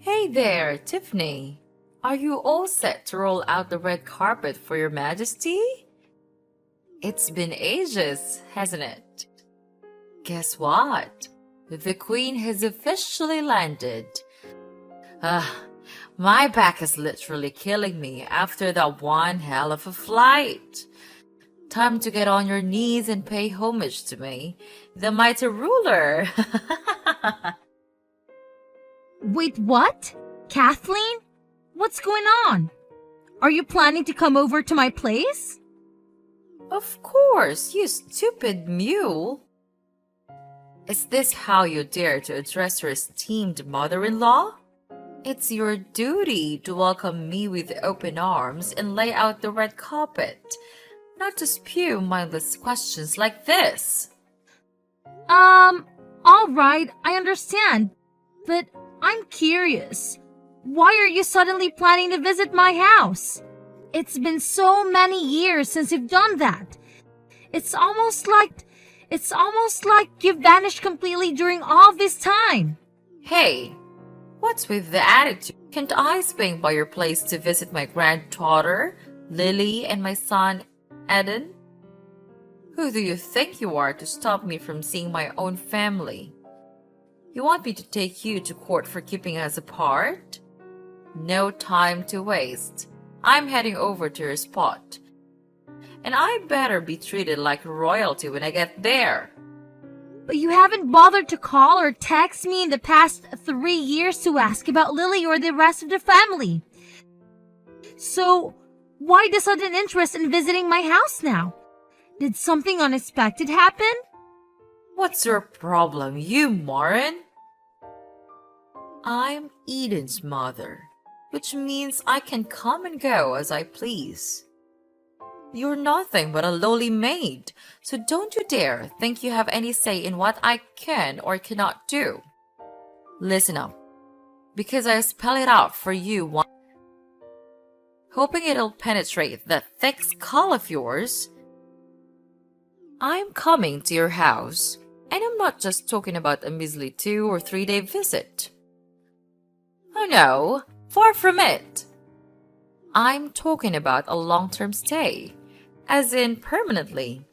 Hey there, Tiffany. Are you all set to roll out the red carpet for Your Majesty? It's been ages, hasn't it? Guess what? The Queen has officially landed. Ah, my back is literally killing me after that one hell of a flight. Time to get on your knees and pay homage to me, the mighty ruler. Wait, what? Kathleen? What's going on? Are you planning to come over to my place? Of course, you stupid mule. Is this how you dare to address your esteemed mother-in-law? It's your duty to welcome me with open arms and lay out the red carpet, not to spew mindless questions like this. All right, I understand. But I'm curious. Why are you suddenly planning to visit my house? It's been so many years since you've done that. It's almost like you've vanished completely during all this time. Hey, what's with the attitude? Can't I swing by your place to visit my granddaughter, Lily, and my son, Eden? Who do you think you are to stop me from seeing my own family? You want me to take you to court for keeping us apart? No time to waste. I'm heading over to your spot. And I better be treated like royalty when I get there. But you haven't bothered to call or text me in the past 3 years to ask about Lily or the rest of the family. So, why the sudden interest in visiting my house now? Did something unexpected happen? What's your problem, you moron? I'm Eden's mother, which means I can come and go as I please. You're nothing but a lowly maid, so don't you dare think you have any say in what I can or cannot do. Listen up, because I spell it out for you one, hoping it'll penetrate that thick skull of yours. I'm coming to your house, and I'm not just talking about a measly 2 or 3 day visit. Oh no, far from it. I'm talking about a long-term stay, as in permanently.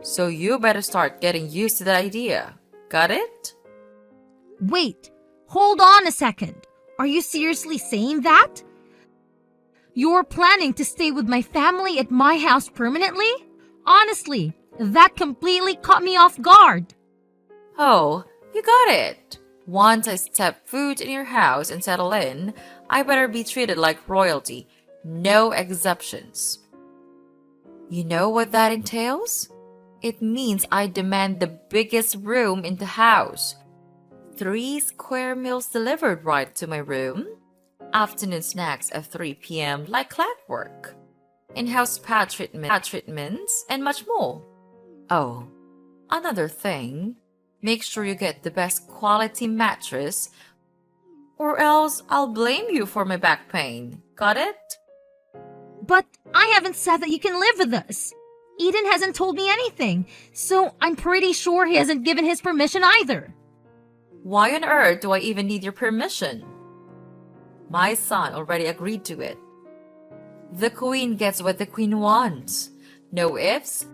So you better start getting used to the idea. Got it? Wait, hold on a second. Are you seriously saying that? You're planning to stay with my family at my house permanently? Honestly, that completely caught me off guard. Oh, you got it. Once I step foot in your house and settle in, I better be treated like royalty. No exceptions. You know what that entails? It means I demand the biggest room in the house. 3 square meals delivered right to my room. Afternoon snacks at 3 p.m. like clockwork. In-house spa treatments, and much more. Oh, another thing. Make sure you get the best quality mattress, or else I'll blame you for my back pain. Got it? But I haven't said that you can live with us. Eden hasn't told me anything, so I'm pretty sure he hasn't given his permission either. Why on earth do I even need your permission? My son already agreed to it. The queen gets what the queen wants. No ifs,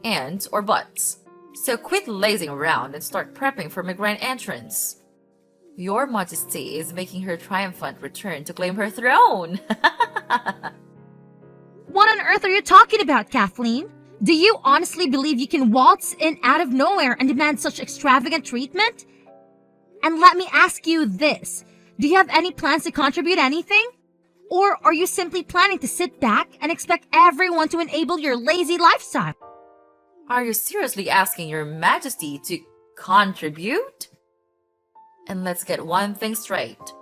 ands, or buts. So quit lazing around and start prepping for my grand entrance. Your Majesty is making her triumphant return to claim her throne. What on earth are you talking about, Kathleen? Do you honestly believe you can waltz in out of nowhere and demand such extravagant treatment? And let me ask you this. Do you have any plans to contribute anything? Or are you simply planning to sit back and expect everyone to enable your lazy lifestyle? Are you seriously asking your Majesty to contribute? And let's get one thing straight.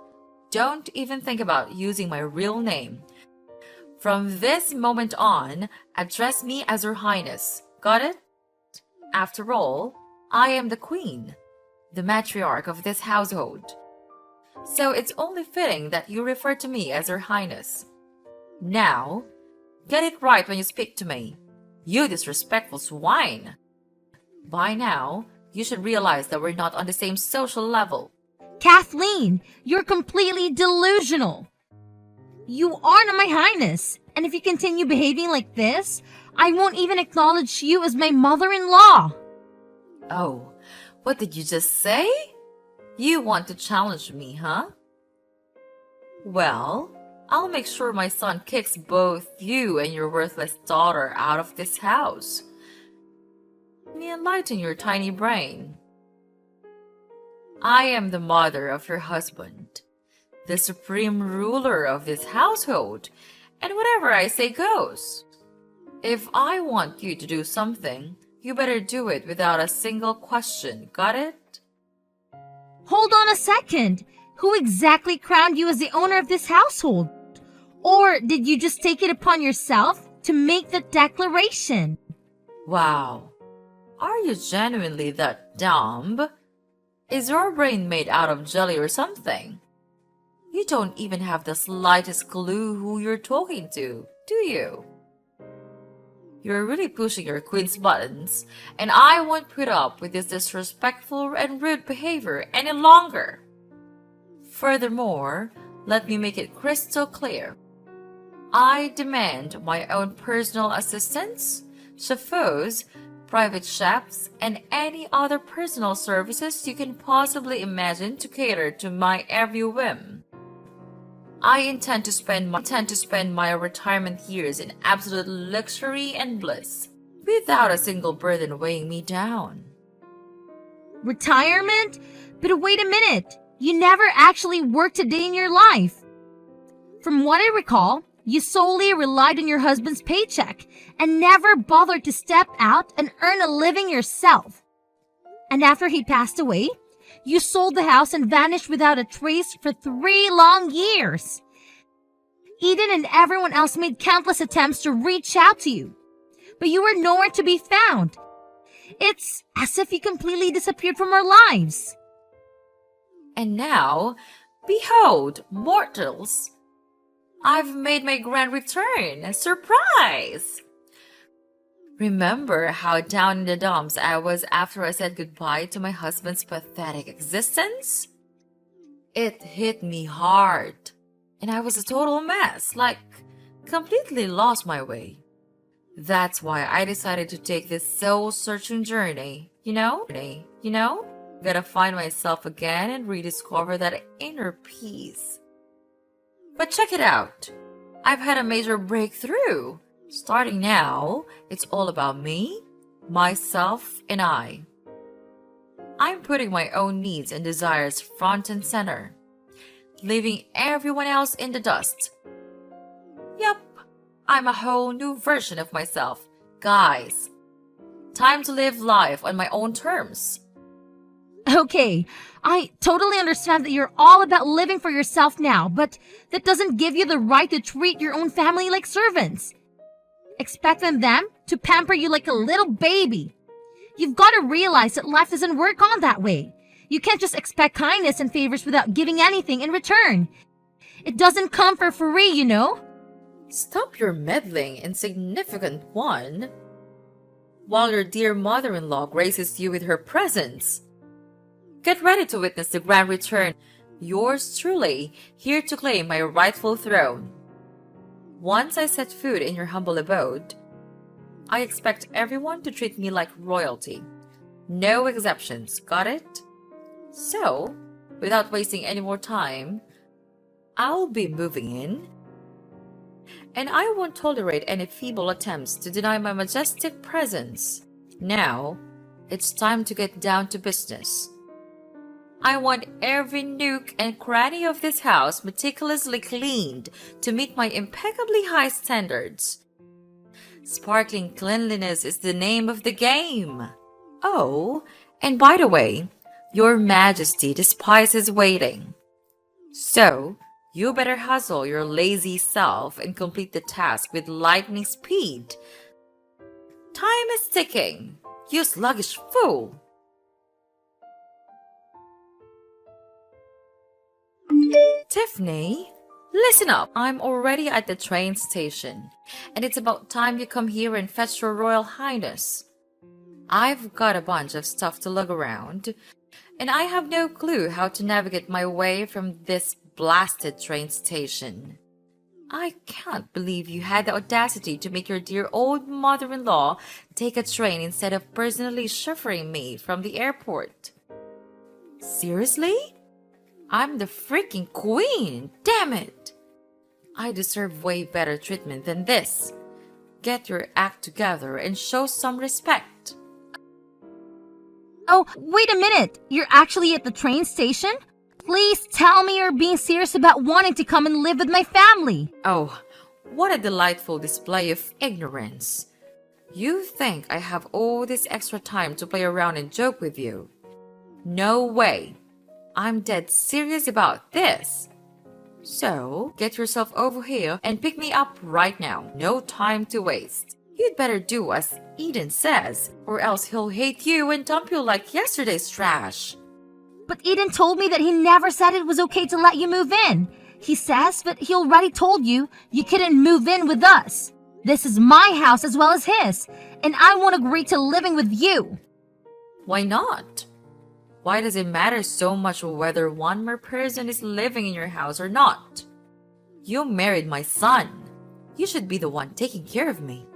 Don't even think about using my real name. From this moment on, address me as Her Highness. Got it? After all, I am the queen, the matriarch of this household. So it's only fitting that you refer to me as Her Highness. Now, get it right when you speak to me. You disrespectful swine! By now, you should realize that we're not on the same social level. Kathleen, you're completely delusional. You are not my highness, and if you continue behaving like this, I won't even acknowledge you as my mother-in-law. Oh, what did you just say? You want to challenge me, huh? Well, I'll make sure my son kicks both you and your worthless daughter out of this house. Let me enlighten your tiny brain. I am the mother of your husband, the supreme ruler of this household, and whatever I say goes. If I want you to do something, you better do it without a single question, got it? Hold on a second. Who exactly crowned you as the owner of this household? Or did you just take it upon yourself to make the declaration? Wow. Are you genuinely that dumb? Is your brain made out of jelly or something? You don't even have the slightest clue who you're talking to, do you? You're really pushing your queen's buttons, and I won't put up with this disrespectful and rude behavior any longer. Furthermore, let me make it crystal clear. I demand my own personal assistants, chauffeurs, private chefs, and any other personal services you can possibly imagine to cater to my every whim. I intend to spend my retirement years in absolute luxury and bliss, without a single burden weighing me down. Retirement? But wait a minute. You never actually worked a day in your life. From what I recall, you solely relied on your husband's paycheck and never bothered to step out and earn a living yourself. And after he passed away, you sold the house and vanished without a trace for 3 long years. Eden and everyone else made countless attempts to reach out to you, but you were nowhere to be found. It's as if you completely disappeared from our lives. And now, behold, mortals, I've made my grand return. Surprise! Remember how down in the dumps I was after I said goodbye to my husband's pathetic existence? It hit me hard, and I was a total mess, like completely lost my way. That's why I decided to take this soul-searching journey, you know? Gotta find myself again and rediscover that inner peace. But check it out. I've had a major breakthrough. Starting now, it's all about me, myself, and I. I'm putting my own needs and desires front and center, leaving everyone else in the dust. Yup, I'm a whole new version of myself. Guys, time to live life on my own terms. Okay, I totally understand that you're all about living for yourself now, but that doesn't give you the right to treat your own family like servants. Expecting them to pamper you like a little baby. You've got to realize that life doesn't work on that way. You can't just expect kindness and favors without giving anything in return. It doesn't come for free, you know? Stop your meddling, insignificant one, while your dear mother-in-law graces you with her presence. Get ready to witness the grand return. Yours truly, here to claim my rightful throne. Once I set foot in your humble abode, I expect everyone to treat me like royalty. No exceptions, got it? So, without wasting any more time, I'll be moving in, and I won't tolerate any feeble attempts to deny my majestic presence. Now, it's time to get down to business. I want every nook and cranny of this house meticulously cleaned to meet my impeccably high standards. Sparkling cleanliness is the name of the game. Oh, and by the way, Your Majesty despises waiting. So, you better hustle your lazy self and complete the task with lightning speed. Time is ticking, you sluggish fool. Tiffany, listen up. I'm already at the train station, and it's about time you come here and fetch your Royal Highness. I've got a bunch of stuff to lug around, and I have no clue how to navigate my way from this blasted train station. I can't believe you had the audacity to make your dear old mother-in-law take a train instead of personally chauffeuring me from the airport. Seriously? I'm the freaking queen, damn it! I deserve way better treatment than this. Get your act together and show some respect. Oh, wait a minute. You're actually at the train station? Please tell me you're being serious about wanting to come and live with my family. Oh, what a delightful display of ignorance. You think I have all this extra time to play around and joke with you? No way. I'm dead serious about this. So, get yourself over here and pick me up right now. No time to waste. You'd better do as Eden says, or else he'll hate you and dump you like yesterday's trash. But Eden told me that he never said it was okay to let you move in. He says that he already told you you couldn't move in with us. This is my house as well as his, and I won't agree to living with you. Why not? Why does it matter so much whether one more person is living in your house or not? You married my son. You should be the one taking care of me.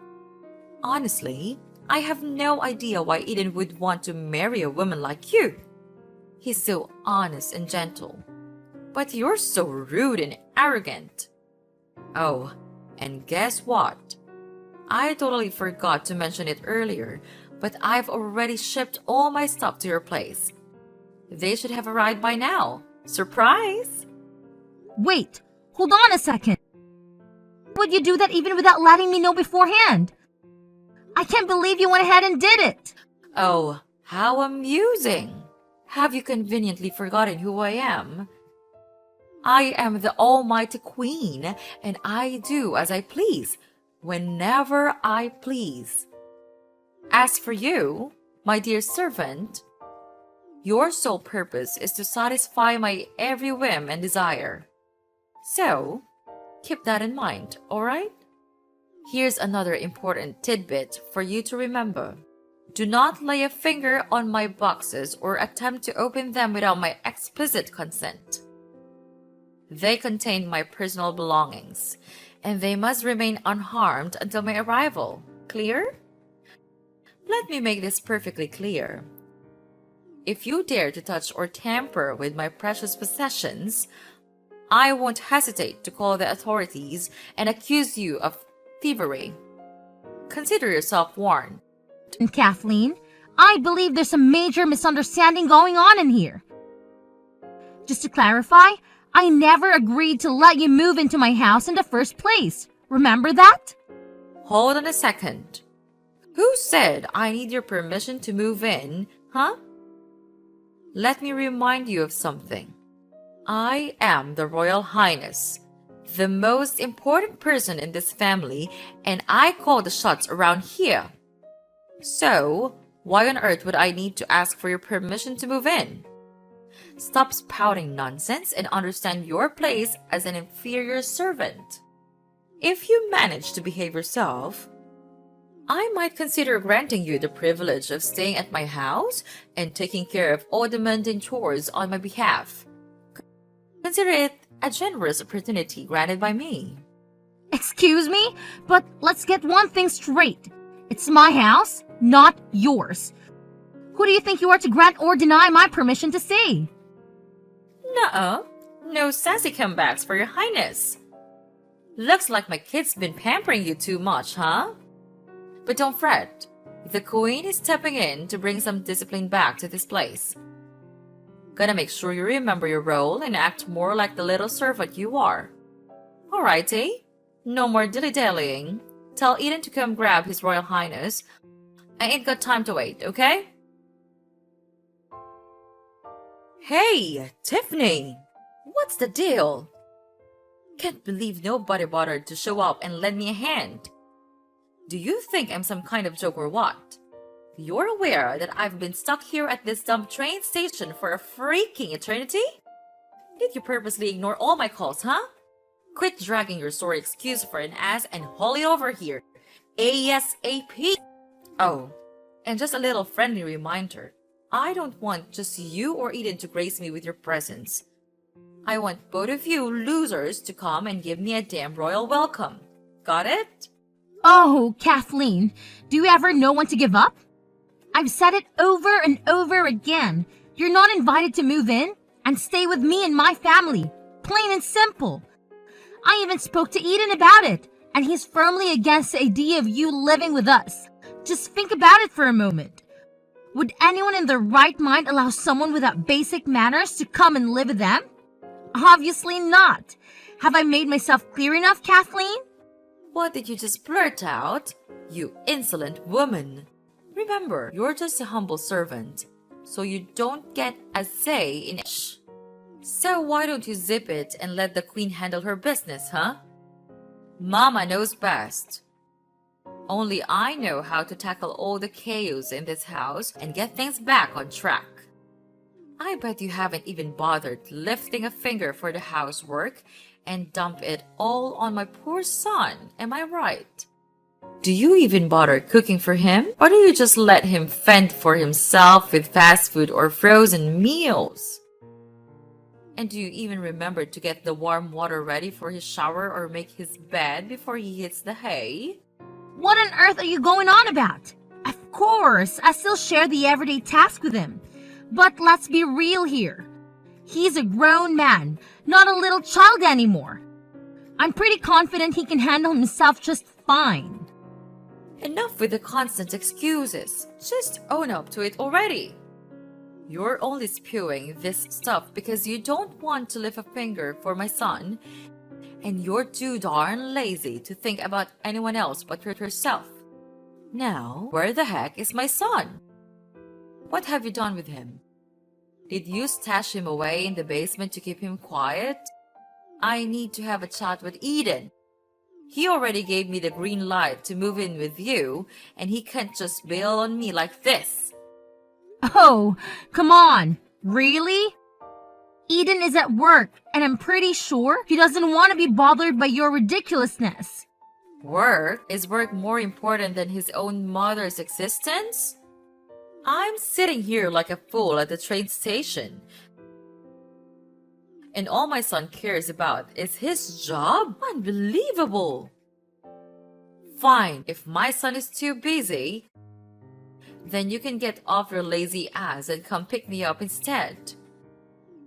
Honestly, I have no idea why Eden would want to marry a woman like you. He's so honest and gentle. But you're so rude and arrogant. Oh, and guess what? I totally forgot to mention it earlier, but I've already shipped all my stuff to your place. They should have arrived by now. Surprise! Wait, hold on a second. Would you do that even without letting me know beforehand? I can't believe you went ahead and did it. Oh, how amusing! Have you conveniently forgotten who I am? I am the Almighty Queen, and I do as I please, whenever I please. As for you, my dear servant, your sole purpose is to satisfy my every whim and desire. So, keep that in mind, alright? Here's another important tidbit for you to remember. Do not lay a finger on my boxes or attempt to open them without my explicit consent. They contain my personal belongings, and they must remain unharmed until my arrival. Clear? Let me make this perfectly clear. If you dare to touch or tamper with my precious possessions, I won't hesitate to call the authorities and accuse you of thievery. Consider yourself warned. And Kathleen, I believe there's a major misunderstanding going on in here. Just to clarify, I never agreed to let you move into my house in the first place. Remember that? Hold on a second. Who said I need your permission to move in, huh? Let me remind you of something. I am the Royal Highness, the most important person in this family, and I call the shots around here. So, why on earth would I need to ask for your permission to move in? Stop spouting nonsense and understand your place as an inferior servant. If you manage to behave yourself, I might consider granting you the privilege of staying at my house and taking care of all the mundane chores on my behalf. Consider it a generous opportunity granted by me. Excuse me, but let's get one thing straight. It's my house, not yours. Who do you think you are to grant or deny my permission to stay? Nuh-uh. No sassy comebacks for your highness. Looks like my kid's been pampering you too much, huh? But don't fret. The queen is stepping in to bring some discipline back to this place. Gotta make sure you remember your role and act more like the little servant you are. Alrighty. No more dilly-dallying. Tell Eden to come grab His Royal Highness. I ain't got time to wait, okay? Hey, Tiffany! What's the deal? Can't believe nobody bothered to show up and lend me a hand. Do you think I'm some kind of joke or what? You're aware that I've been stuck here at this dumb train station for a freaking eternity? Did you purposely ignore all my calls, huh? Quit dragging your sorry excuse for an ass and haul it over here. ASAP! Oh, and just a little friendly reminder. I don't want just you or Eden to grace me with your presence. I want both of you losers to come and give me a damn royal welcome. Got it? Oh, Kathleen, do you ever know when to give up? I've said it over and over again. You're not invited to move in and stay with me and my family. Plain and simple. I even spoke to Eden about it, and he's firmly against the idea of you living with us. Just think about it for a moment. Would anyone in their right mind allow someone without basic manners to come and live with them? Obviously not. Have I made myself clear enough, Kathleen? What did you just blurt out? You insolent woman. Remember, you're just a humble servant, so you don't get a say in it. So why don't you zip it and let the queen handle her business, huh? Mama knows best. Only I know how to tackle all the chaos in this house and get things back on track. I bet you haven't even bothered lifting a finger for the housework and dump it all on my poor son, am I right? Do you even bother cooking for him? Or do you just let him fend for himself with fast food or frozen meals? And do you even remember to get the warm water ready for his shower or make his bed before he hits the hay? What on earth are you going on about? Of course, I still share the everyday task with him. But let's be real here. He's a grown man, not a little child anymore. I'm pretty confident he can handle himself just fine. Enough with the constant excuses. Just own up to it already. You're only spewing this stuff because you don't want to lift a finger for my son, and you're too darn lazy to think about anyone else but yourself. Now, where the heck is my son? What have you done with him? Did you stash him away in the basement to keep him quiet? I need to have a chat with Eden. He already gave me the green light to move in with you, and he can't just bail on me like this. Oh, come on. Really? Eden is at work, and I'm pretty sure he doesn't want to be bothered by your ridiculousness. Work? Is work more important than his own mother's existence? I'm sitting here like a fool at the train station, and all my son cares about is his job? Unbelievable! Fine, if my son is too busy, then you can get off your lazy ass and come pick me up instead.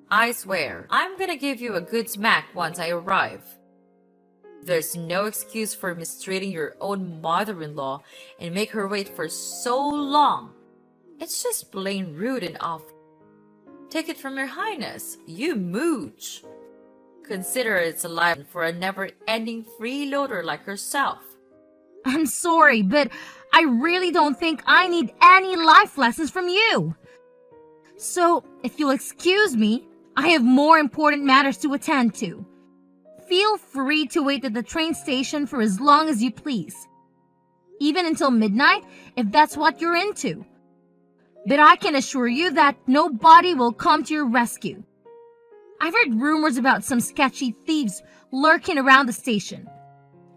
I swear, I'm gonna give you a good smack once I arrive. There's no excuse for mistreating your own mother-in-law and make her wait for so long. It's just plain rude and awful. Take it from your highness, you mooch. Consider it's a life for a never-ending freeloader like yourself. I'm sorry, but I really don't think I need any life lessons from you. So, if you'll excuse me, I have more important matters to attend to. Feel free to wait at the train station for as long as you please. Even until midnight, if that's what you're into. But I can assure you that nobody will come to your rescue. I've heard rumors about some sketchy thieves lurking around the station,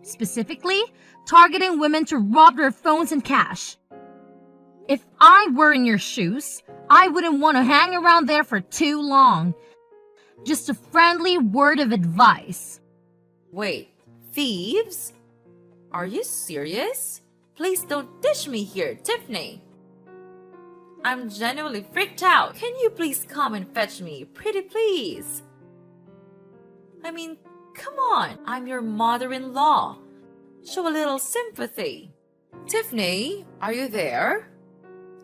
specifically targeting women to rob their phones and cash. If I were in your shoes, I wouldn't want to hang around there for too long. Just a friendly word of advice. Wait, thieves? Are you serious? Please don't dish me here, Tiffany. I'm genuinely freaked out. Can you please come and fetch me, pretty please? I mean, come on, I'm your mother-in-law. Show a little sympathy. Tiffany, are you there?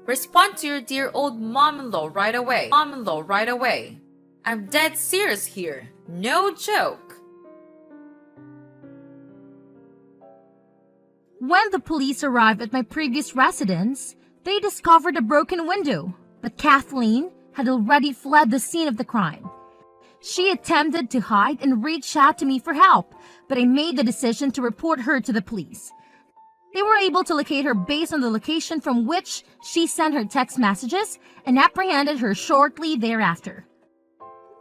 Respond to your dear old mom-in-law right away. Mom-in-law right away. I'm dead serious here. No joke. When the police arrived at my previous residence, they discovered a broken window, but Kathleen had already fled the scene of the crime. She attempted to hide and reached out to me for help, but I made the decision to report her to the police. They were able to locate her based on the location from which she sent her text messages and apprehended her shortly thereafter.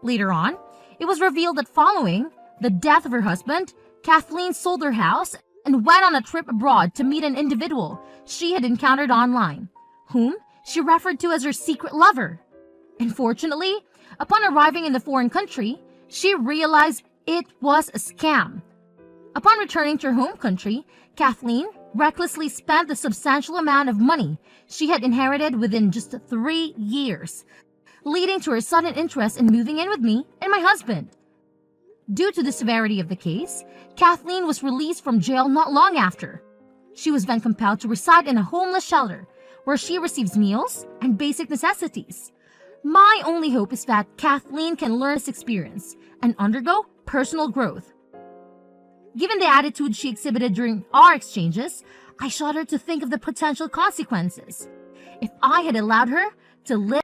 Later on, it was revealed that following the death of her husband, Kathleen sold her house and went on a trip abroad to meet an individual she had encountered online, whom she referred to as her secret lover. Unfortunately, upon arriving in the foreign country, she realized it was a scam. Upon returning to her home country, Kathleen recklessly spent the substantial amount of money she had inherited within just 3 years, leading to her sudden interest in moving in with me and my husband. Due to the severity of the case, Kathleen was released from jail not long after. She was then compelled to reside in a homeless shelter where she receives meals and basic necessities. My only hope is that Kathleen can learn this experience and undergo personal growth. Given the attitude she exhibited during our exchanges, I shudder to think of the potential consequences if I had allowed her to live